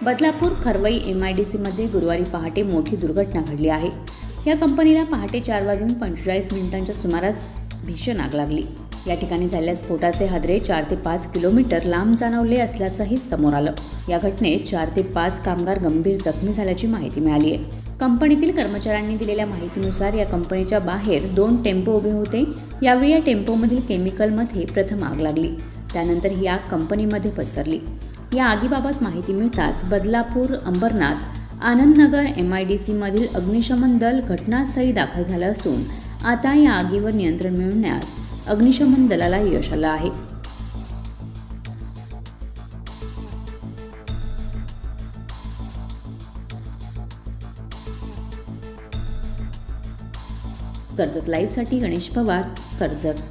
बदलापूर खरवई MIDCमध्ये गुरुवारी पहाटे मोठी दुर्घटना घडली आहे। या कंपनीला पहाटे 4:45 सुमारास भीषण आग लागली। या ठिकाणी झालेल्या स्फोटाचे हादरे 4 ते 5 किलोमीटर लांब जाणवले असल्याचंही समोर आलं। या घटनेत 4 ते 5 कामगार गंभीर जखमी झाल्याची माहिती मिळाली आहे। कंपनीतील कर्मचाऱ्यांनी दिलेल्या माहितीनुसार या कंपनीच्या बाहेर 2 टेम्पो उभे होते। यावेळी या टेम्पोमधील केमिकलमध्ये प्रथम आग लागली, त्यानंतर ही आग कंपनीमध्ये पसरली। या आगीबाबत माहिती मिळताच बदलापूर, अंबरनाथ, आनंदनगर MIDCमधील अग्निशमन दल घटनास्थळी दाखल झालं असून आता या आगीवर नियंत्रण मिळवण्यास अग्निशमन दलाला यश आलं आहे। कर्जत लाईव्हसाठी गणेश पवार, कर्जत।